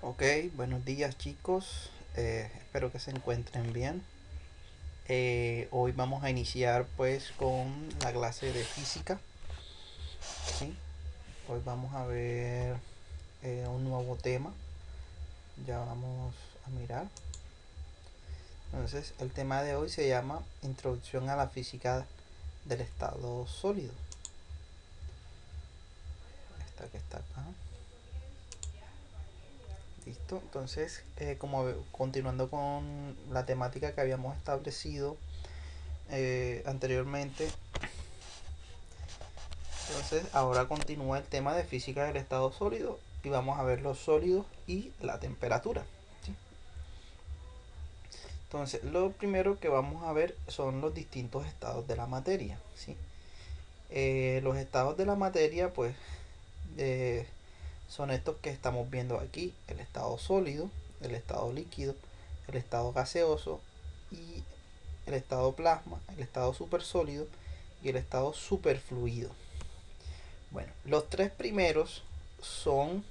Ok, buenos días chicos, espero que se encuentren bien. Hoy vamos a iniciar pues con la clase de física, ¿sí? Hoy vamos a ver un nuevo tema, ya vamos a mirar. Entonces el tema de hoy se llama Introducción a la física del estado sólido. Esta que está acá. Listo, entonces continuando con la temática que habíamos establecido anteriormente. Entonces ahora continúa el tema de física del estado sólido y vamos a ver los sólidos y la temperatura, ¿sí? Entonces lo primero que vamos a ver son los distintos estados de la materia, ¿sí? Los estados de la materia pues eh, son estos que estamos viendo aquí: el estado sólido, el estado líquido, el estado gaseoso y el estado plasma, el estado supersólido y el estado superfluido. Bueno, los tres primeros son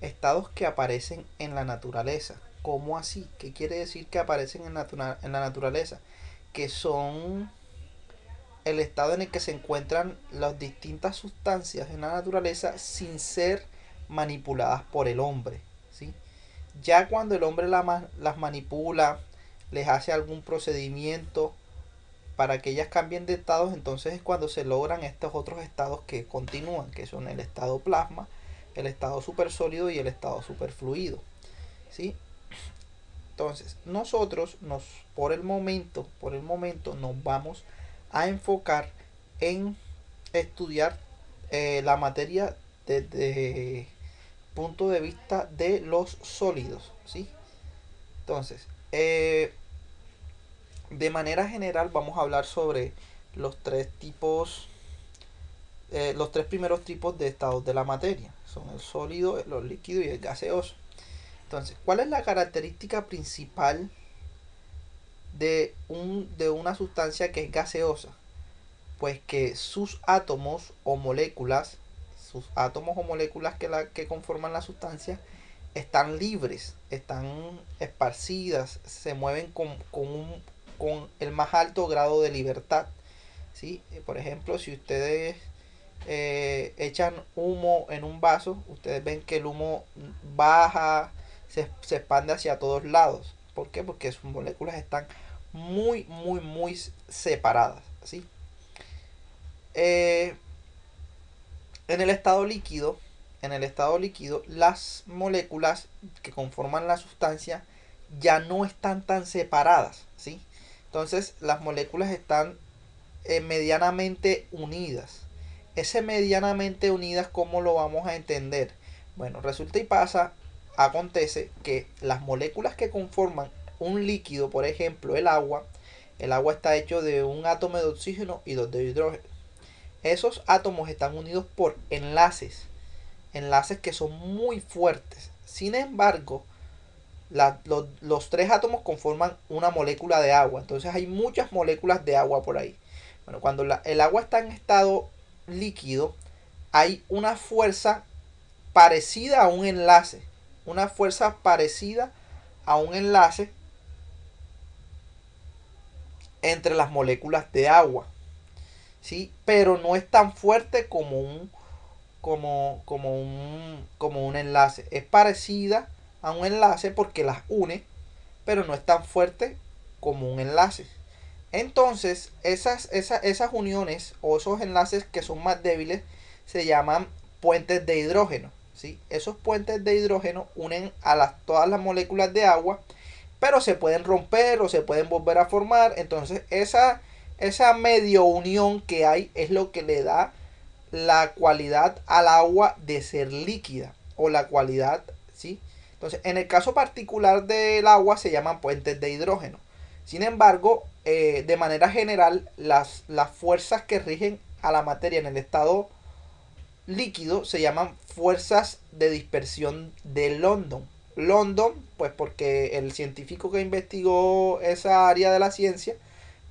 estados que aparecen en la naturaleza. ¿Cómo así? ¿Qué quiere decir que aparecen en la naturaleza? Que son el estado en el que se encuentran las distintas sustancias en la naturaleza sin ser manipuladas por el hombre, ¿sí? Ya cuando el hombre las manipula, les hace algún procedimiento para que ellas cambien de estados, entonces es cuando se logran estos otros estados que continúan, que son el estado plasma, el estado supersólido y el estado superfluido, ¿sí? Entonces, por el momento nos vamos a enfocar en estudiar la materia desde punto de vista de los sólidos, ¿sí? Entonces, de manera general vamos a hablar sobre los tres tipos, los tres primeros tipos de estados de la materia. Son el sólido, el líquido y el gaseoso. Entonces, ¿cuál es la característica principal de una sustancia que es gaseosa? Pues que sus átomos o moléculas que conforman la sustancia, están libres, están esparcidas, se mueven con el más alto grado de libertad, ¿sí? Por ejemplo, si ustedes echan humo en un vaso, ustedes ven que el humo baja, se expande hacia todos lados. ¿Por qué? Porque sus moléculas están muy separadas, ¿sí? Eh, en el estado líquido, las moléculas que conforman la sustancia ya no están tan separadas, ¿sí? Entonces las moléculas están medianamente unidas. Ese medianamente unidas, ¿cómo lo vamos a entender? Bueno, resulta y pasa, acontece que las moléculas que conforman un líquido, por ejemplo el agua está hecho de un átomo de oxígeno y dos de hidrógeno. Esos átomos están unidos por enlaces que son muy fuertes. Sin embargo, los tres átomos conforman una molécula de agua. Entonces hay muchas moléculas de agua por ahí. Bueno, cuando el agua está en estado líquido, hay una fuerza parecida a un enlace. Una fuerza parecida a un enlace entre las moléculas de agua. ¿Sí? Pero no es tan fuerte como un enlace. Es parecida a un enlace porque las une, pero no es tan fuerte como un enlace. Entonces, esas uniones o esos enlaces que son más débiles se llaman puentes de hidrógeno, ¿sí? Esos puentes de hidrógeno unen a todas las moléculas de agua, pero se pueden romper o se pueden volver a formar. Entonces, esa medio unión que hay es lo que le da la cualidad al agua de ser líquida, o la cualidad, ¿sí? Entonces, en el caso particular del agua se llaman puentes de hidrógeno. Sin embargo, de manera general, las fuerzas que rigen a la materia en el estado líquido se llaman fuerzas de dispersión de London. London, pues porque el científico que investigó esa área de la ciencia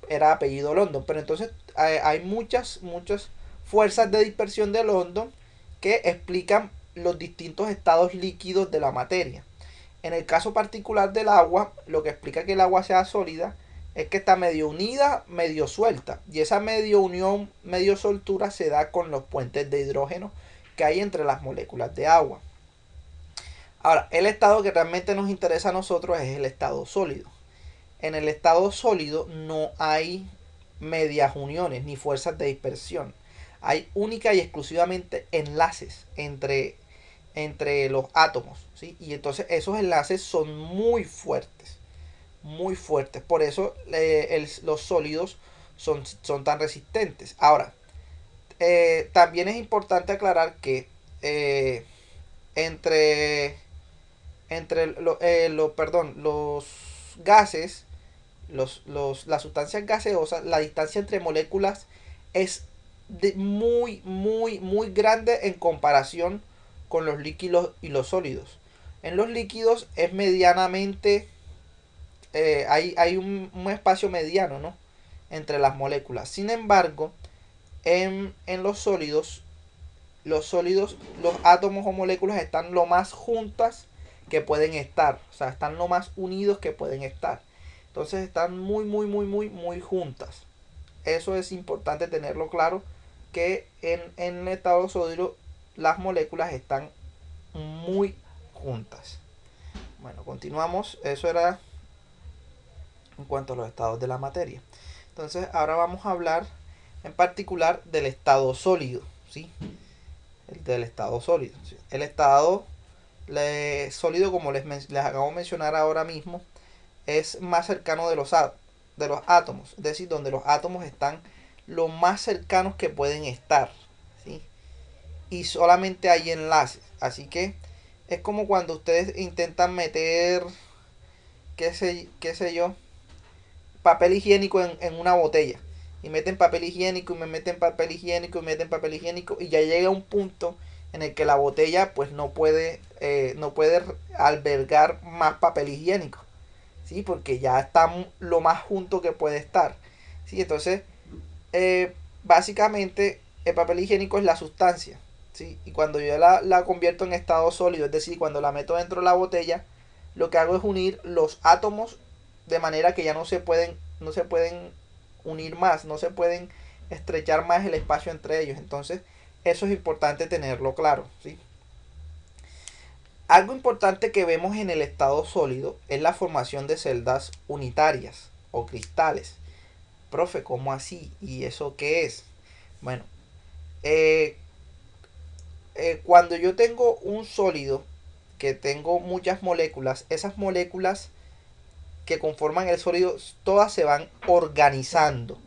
era apellido London. Pero entonces hay muchas fuerzas de dispersión de London que explican los distintos estados líquidos de la materia. En el caso particular del agua, lo que explica que el agua sea sólida es que está medio unida, medio suelta. Y esa medio unión, medio soltura se da con los puentes de hidrógeno que hay entre las moléculas de agua. Ahora, el estado que realmente nos interesa a nosotros es el estado sólido. En el estado sólido no hay medias uniones ni fuerzas de dispersión. Hay única y exclusivamente enlaces entre los átomos, ¿sí? Y entonces esos enlaces son muy fuertes, muy fuertes. Por eso los sólidos son tan resistentes. Ahora, también es importante aclarar que entre, los gases, las sustancias gaseosas, la distancia entre moléculas es muy, muy, muy grande en comparación con los líquidos y los sólidos. En los líquidos es medianamente, hay un espacio mediano, ¿no? Entre las moléculas. Sin embargo, en los sólidos, los átomos o moléculas están lo más juntas que pueden estar. O sea, están lo más unidos que pueden estar. Entonces están muy, muy, muy, muy, muy juntas. Eso es importante tenerlo claro, que en el estado sólido las moléculas están muy juntas. Bueno, continuamos. Eso era en cuanto a los estados de la materia. Entonces ahora vamos a hablar en particular del estado sólido, ¿sí? Del estado sólido. ¿Sí? El estado sólido, como les acabo de mencionar ahora mismo, es más cercano de los átomos, es decir, donde los átomos están lo más cercanos que pueden estar, ¿sí? Y solamente hay enlaces, así que es como cuando ustedes intentan meter, qué sé yo, papel higiénico en una botella. Y meten papel higiénico y me meten papel higiénico y meten papel higiénico y ya llega un punto en el que la botella pues no puede albergar más papel higiénico, ¿sí? Porque ya está lo más junto que puede estar, ¿sí? Entonces, básicamente el papel higiénico es la sustancia, ¿sí? Y cuando yo la convierto en estado sólido, es decir, cuando la meto dentro de la botella, lo que hago es unir los átomos de manera que ya no se pueden unir más, no se pueden estrechar más el espacio entre ellos. Entonces, eso es importante tenerlo claro, ¿sí? Algo importante que vemos en el estado sólido es la formación de celdas unitarias o cristales. Profe, ¿cómo así? ¿Y eso qué es? Bueno, eh, cuando yo tengo un sólido que tengo muchas moléculas, esas moléculas que conforman el sólido, todas se van organizando.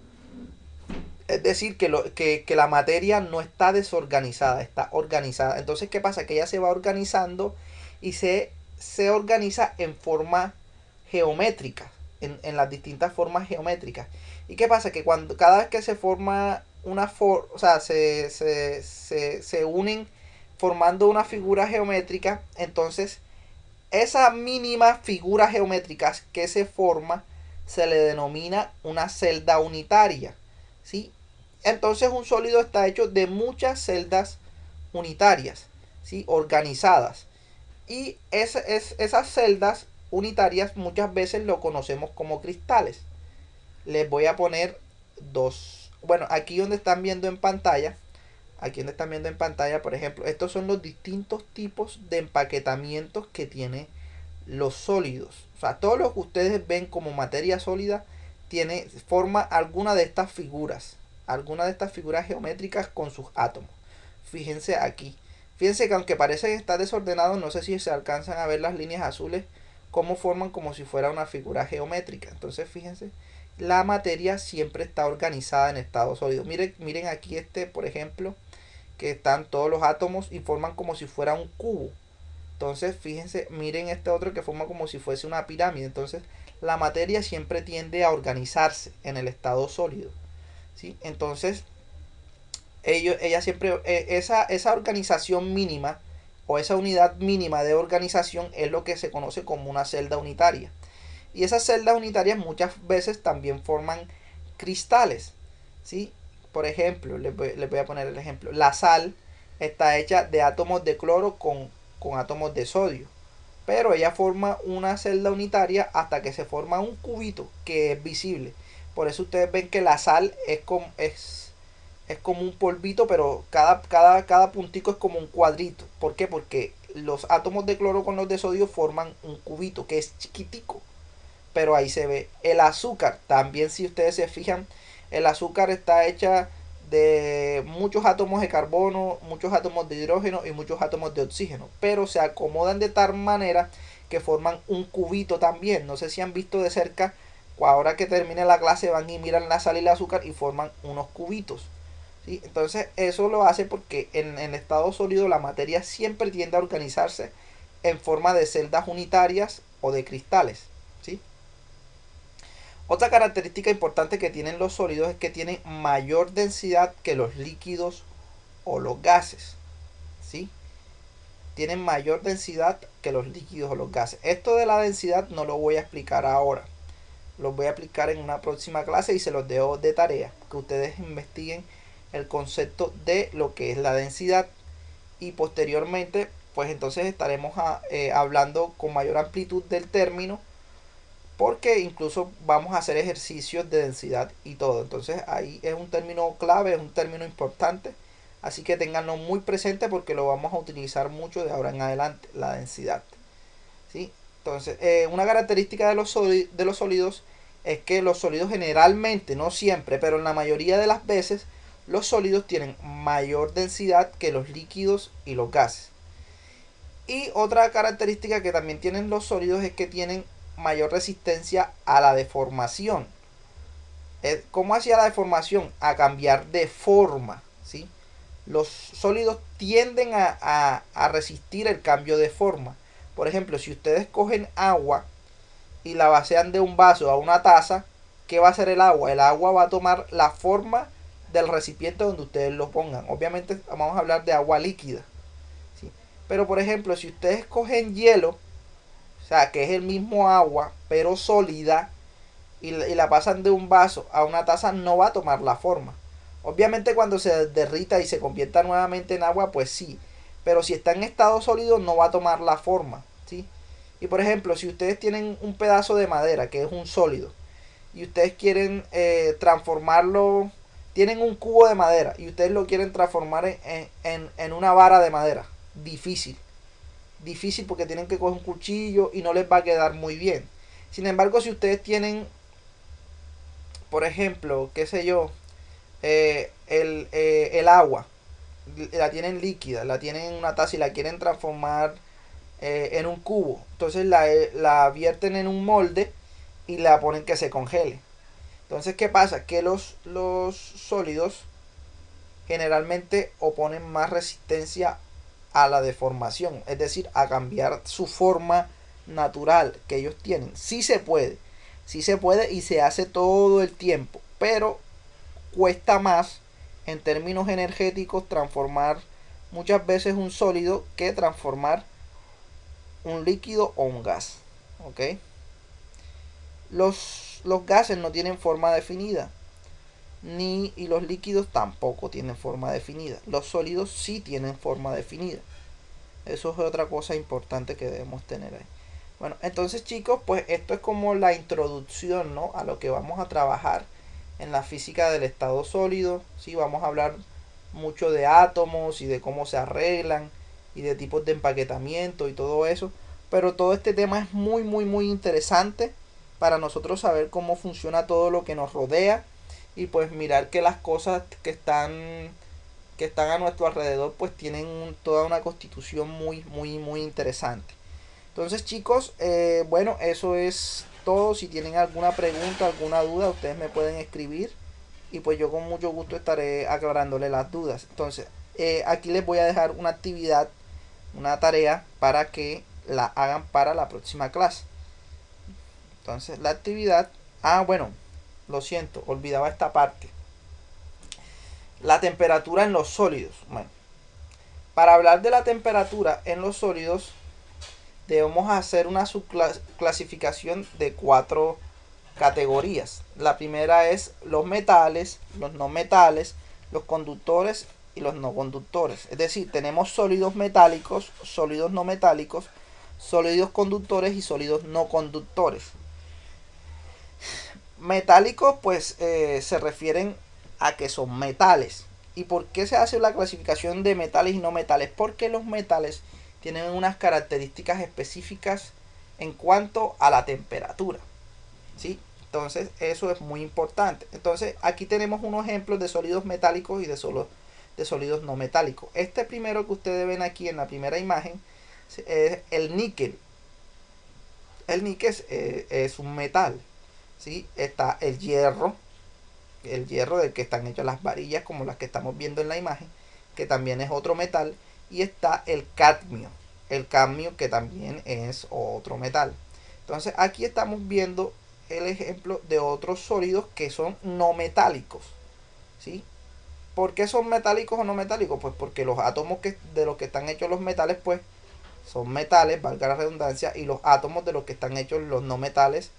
Es decir, que la materia no está desorganizada, está organizada. Entonces, ¿qué pasa? Que ella se va organizando y se organiza en forma geométrica, en las distintas formas geométricas. ¿Y qué pasa? Que cada vez que se forma o sea, se unen formando una figura geométrica, entonces esa mínima figura geométrica que se forma se le denomina una celda unitaria, ¿sí? Entonces un sólido está hecho de muchas celdas unitarias, ¿sí? Organizadas. Y esas celdas unitarias muchas veces lo conocemos como cristales. Les voy a poner dos. Bueno, aquí donde están viendo en pantalla, por ejemplo, estos son los distintos tipos de empaquetamientos que tiene los sólidos. O sea, todo lo que ustedes ven como materia sólida forma alguna de estas figuras geométricas con sus átomos. Fíjense aquí. Fíjense que aunque parece estar desordenado, no sé si se alcanzan a ver las líneas azules, cómo forman como si fuera una figura geométrica. Entonces, fíjense, la materia siempre está organizada en estado sólido. Miren aquí por ejemplo, que están todos los átomos y forman como si fuera un cubo. Entonces, fíjense, miren este otro que forma como si fuese una pirámide. Entonces, la materia siempre tiende a organizarse en el estado sólido, ¿sí? Entonces, ella siempre, esa organización mínima o esa unidad mínima de organización es lo que se conoce como una celda unitaria. Y esas celdas unitarias muchas veces también forman cristales, ¿sí? Por ejemplo, les voy a poner el ejemplo. La sal está hecha de átomos de cloro con átomos de sodio. pero ella forma una celda unitaria hasta que se forma un cubito que es visible. Por eso ustedes ven que la sal es como un polvito, pero cada puntico es como un cuadrito. ¿Por qué? Porque los átomos de cloro con los de sodio forman un cubito que es chiquitico, pero ahí se ve. El azúcar, también si ustedes se fijan, el azúcar está hecha de muchos átomos de carbono, muchos átomos de hidrógeno y muchos átomos de oxígeno, pero se acomodan de tal manera que forman un cubito también. No sé si han visto de cerca, ahora que termine la clase van y miran la sal y el azúcar y forman unos cubitos. ¿Sí? Entonces eso lo hace porque en estado sólido la materia siempre tiende a organizarse en forma de celdas unitarias o de cristales. ¿Sí? Otra característica importante que tienen los sólidos es que tienen mayor densidad que los líquidos o los gases. ¿Sí? Tienen mayor densidad que los líquidos o los gases. Esto de la densidad no lo voy a explicar ahora. Lo voy a aplicar en una próxima clase y se los dejo de tarea. Que ustedes investiguen el concepto de lo que es la densidad. Y posteriormente, pues entonces estaremos hablando con mayor amplitud del término, porque incluso vamos a hacer ejercicios de densidad y todo. Entonces ahí es un término clave, es un término importante, así que ténganlo muy presente porque lo vamos a utilizar mucho de ahora en adelante, la densidad. ¿Sí? Entonces una característica de los sólidos es que los sólidos generalmente, no siempre, pero en la mayoría de las veces, los sólidos tienen mayor densidad que los líquidos y los gases. Y otra característica que también tienen los sólidos es que tienen mayor resistencia a la deformación. ¿Cómo hacía la deformación? A cambiar de forma. ¿Sí? Los sólidos tienden a resistir el cambio de forma. Por ejemplo, si ustedes cogen agua y la vacían de un vaso a una taza, ¿qué va a hacer el agua? El agua va a tomar la forma del recipiente donde ustedes lo pongan. Obviamente vamos a hablar de agua líquida. ¿Sí? Pero por ejemplo, si ustedes cogen hielo, o sea, que es el mismo agua, pero sólida, y la pasan de un vaso a una taza, no va a tomar la forma. Obviamente cuando se derrita y se convierta nuevamente en agua, pues sí. Pero si está en estado sólido, no va a tomar la forma. ¿Sí? Y por ejemplo, si ustedes tienen un pedazo de madera, que es un sólido, y ustedes quieren transformarlo, tienen un cubo de madera, y ustedes lo quieren transformar en una vara de madera. Difícil porque tienen que coger un cuchillo y no les va a quedar muy bien. Sin embargo, si ustedes tienen, por ejemplo, qué sé yo, el agua, la tienen líquida, la tienen en una taza y la quieren transformar en un cubo, entonces la vierten en un molde y la ponen que se congele. Entonces, ¿qué pasa? Que los sólidos generalmente oponen más resistencia a la deformación, es decir, a cambiar su forma natural que ellos tienen. Sí se puede y se hace todo el tiempo, pero cuesta más en términos energéticos transformar muchas veces un sólido que transformar un líquido o un gas. ¿Ok? Los gases no tienen forma definida, y los líquidos tampoco tienen forma definida. Los sólidos sí tienen forma definida. Eso es otra cosa importante que debemos tener ahí. Bueno, entonces chicos, pues esto es como la introducción, ¿no?, a lo que vamos a trabajar en la física del estado sólido. Sí, vamos a hablar mucho de átomos y de cómo se arreglan y de tipos de empaquetamiento y todo eso. Pero todo este tema es muy interesante para nosotros saber cómo funciona todo lo que nos rodea y pues mirar que las cosas que están a nuestro alrededor pues tienen toda una constitución muy interesante. Entonces chicos, bueno, eso es todo. Si tienen alguna pregunta, alguna duda, ustedes me pueden escribir y pues yo con mucho gusto estaré aclarándole las dudas. Entonces, aquí les voy a dejar una actividad, una tarea para que la hagan para la próxima clase. Entonces, la actividad, bueno, lo siento, olvidaba esta parte. La temperatura en los sólidos. Bueno, para hablar de la temperatura en los sólidos, debemos hacer una subclasificación de 4 categorías. La primera es los metales, los no metales, los conductores y los no conductores. Es decir, tenemos sólidos metálicos, sólidos no metálicos, sólidos conductores y sólidos no conductores. Metálicos pues se refieren a que son metales. ¿Y por qué se hace la clasificación de metales y no metales? Porque los metales tienen unas características específicas en cuanto a la temperatura, ¿sí? Entonces eso es muy importante. Entonces aquí tenemos unos ejemplos de sólidos metálicos y de sólidos no metálicos. Este primero que ustedes ven aquí en la primera imagen es el níquel. El níquel es un metal, ¿sí? Está el hierro del que están hechas las varillas como las que estamos viendo en la imagen, que también es otro metal, y está el cadmio que también es otro metal. Entonces aquí estamos viendo el ejemplo de otros sólidos que son no metálicos, ¿sí? ¿Por qué son metálicos o no metálicos? Pues porque los átomos de los que están hechos los metales pues son metales, valga la redundancia, y los átomos de los que están hechos los no metales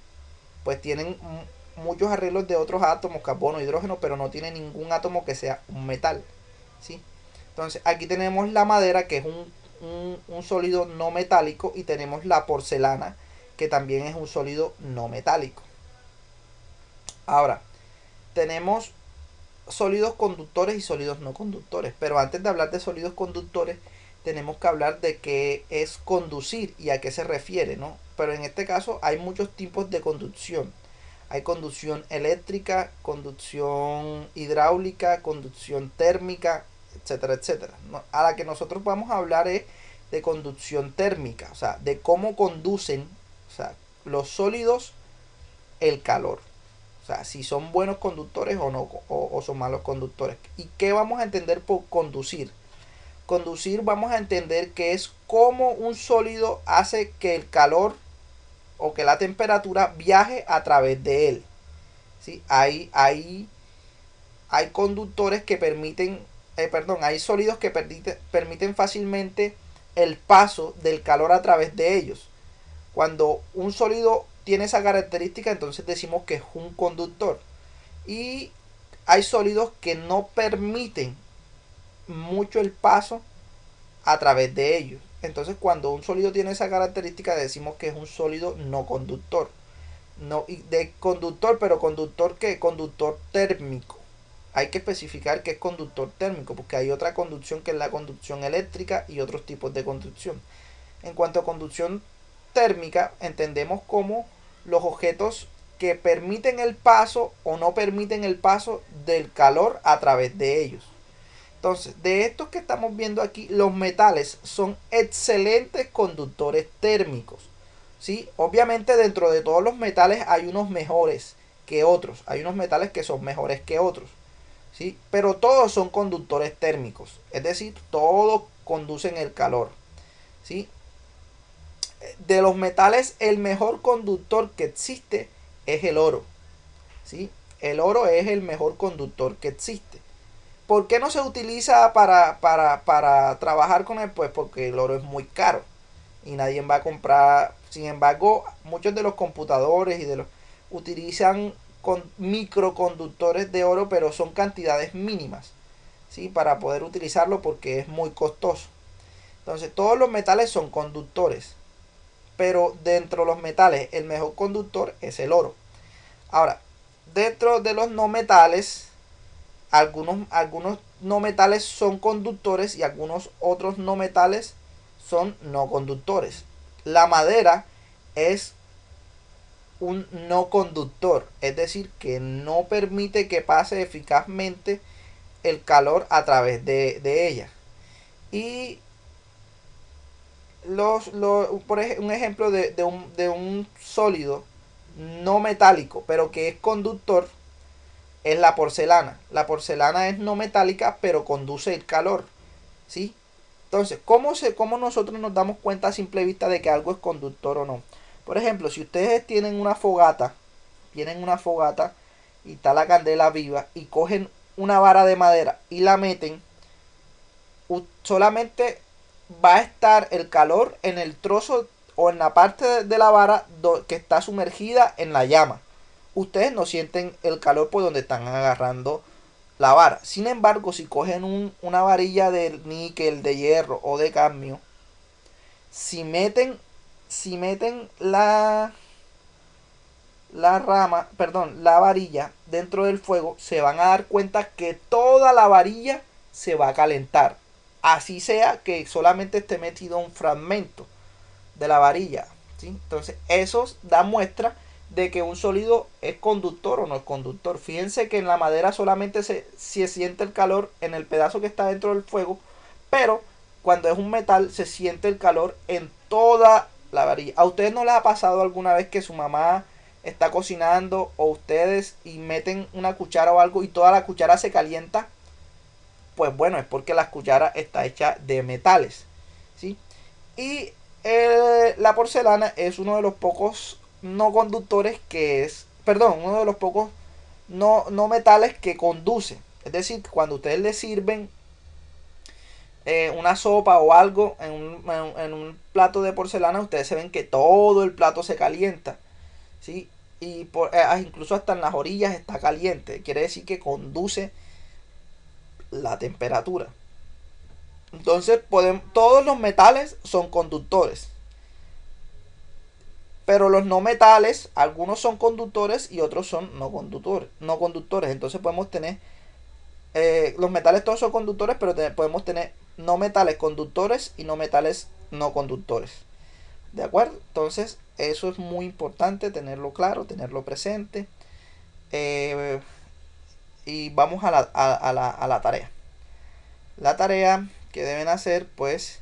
pues tienen muchos arreglos de otros átomos, carbono, hidrógeno, pero no tiene ningún átomo que sea un metal, ¿sí? Entonces aquí tenemos la madera, que es un sólido no metálico, y tenemos la porcelana, que también es un sólido no metálico. Ahora, tenemos sólidos conductores y sólidos no conductores, pero antes de hablar de sólidos conductores tenemos que hablar de qué es conducir y a qué se refiere, ¿no? Pero en este caso hay muchos tipos de conducción. Hay conducción eléctrica, conducción hidráulica, conducción térmica, etcétera, etcétera. A la que nosotros vamos a hablar es de conducción térmica, o sea, de cómo conducen, o sea, los sólidos el calor. O sea, si son buenos conductores o no, o son malos conductores. ¿Y qué vamos a entender por conducir? Conducir vamos a entender que es cómo un sólido hace que el calor o que la temperatura viaje a través de él. ¿Sí? Hay conductores que permiten, hay sólidos que permiten fácilmente el paso del calor a través de ellos. Cuando un sólido tiene esa característica, entonces decimos que es un conductor. Y hay sólidos que no permiten mucho el paso a través de ellos. Entonces cuando un sólido tiene esa característica decimos que es un sólido no conductor. No, de conductor, pero conductor que conductor térmico. Hay que especificar que es conductor térmico, porque hay otra conducción que es la conducción eléctrica y otros tipos de conducción. En cuanto a conducción térmica, entendemos como los objetos que permiten el paso o no permiten el paso del calor a través de ellos. Entonces, de estos que estamos viendo aquí, los metales son excelentes conductores térmicos, ¿sí? Obviamente dentro de todos los metales hay unos mejores que otros, hay unos metales que son mejores que otros, ¿sí? Pero todos son conductores térmicos, es decir, todos conducen el calor, ¿sí? De los metales, el mejor conductor que existe es el oro, ¿sí? El oro es el mejor conductor que existe. ¿Por qué no se utiliza para trabajar con él? Pues porque el oro es muy caro y nadie va a comprar. Sin embargo, muchos de los computadores y de los utilizan con microconductores de oro, pero son cantidades mínimas, ¿sí? Para poder utilizarlo porque es muy costoso. Entonces, todos los metales son conductores, pero dentro de los metales el mejor conductor es el oro. Ahora, dentro de los no metales, algunos no metales son conductores y algunos otros no metales son no conductores. La madera es un no conductor, es decir, que no permite que pase eficazmente el calor a través de ella. Y un ejemplo de un sólido no metálico, pero que es conductor, es la porcelana. La porcelana es no metálica, pero conduce el calor, ¿sí? Entonces, ¿cómo nosotros nos damos cuenta a simple vista de que algo es conductor o no? Por ejemplo, si ustedes tienen una fogata y está la candela viva y cogen una vara de madera y la meten, solamente va a estar el calor en el trozo o en la parte de la vara que está sumergida en la llama. Ustedes no sienten el calor por donde están agarrando la vara. Sin embargo, si cogen una varilla de níquel, de hierro o de cadmio, si meten si meten la varilla dentro del fuego, se van a dar cuenta que toda la varilla se va a calentar. Así sea que solamente esté metido un fragmento de la varilla, ¿sí? Entonces eso da muestra de que un sólido es conductor o no es conductor. Fíjense que en la madera solamente se siente el calor en el pedazo que está dentro del fuego, pero cuando es un metal se siente el calor en toda la varilla. ¿A ustedes no les ha pasado alguna vez que su mamá está cocinando o ustedes y meten una cuchara o algo y toda la cuchara se calienta? Pues bueno, es porque la cuchara está hecha de metales, ¿sí? Y la porcelana es uno de los pocos no conductores que es, perdón, uno de los pocos no metales que conduce. Es decir, cuando ustedes le sirven una sopa o algo en un plato de porcelana, ustedes se ven que todo el plato se calienta, ¿sí? Y incluso hasta en las orillas está caliente. Quiere decir que conduce la temperatura. Entonces, todos los metales son conductores. Pero los no metales, algunos son conductores y otros son no conductores. Entonces podemos tener, los metales todos son conductores, pero podemos tener no metales conductores y no metales no conductores. ¿De acuerdo? Entonces eso es muy importante tenerlo claro, tenerlo presente. Eh, y vamos a la tarea. La tarea que deben hacer pues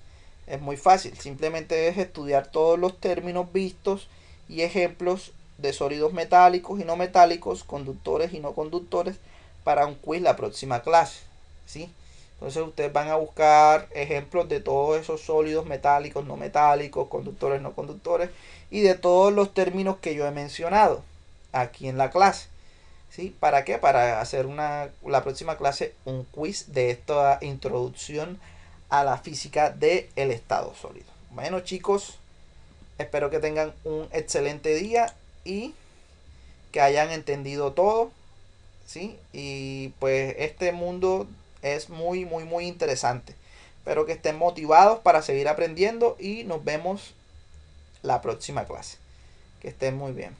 es muy fácil. Simplemente es estudiar todos los términos vistos y ejemplos de sólidos metálicos y no metálicos, conductores y no conductores para un quiz la próxima clase, ¿sí? Entonces ustedes van a buscar ejemplos de todos esos sólidos metálicos, no metálicos, conductores, no conductores y de todos los términos que yo he mencionado aquí en la clase. ¿Sí? ¿Para qué? Para hacer la próxima clase un quiz de esta introducción a la física del estado sólido. Bueno chicos, espero que tengan un excelente día y que hayan entendido todo, ¿sí? Y pues este mundo es muy, muy, muy interesante. Espero que estén motivados para seguir aprendiendo y nos vemos la próxima clase. Que estén muy bien.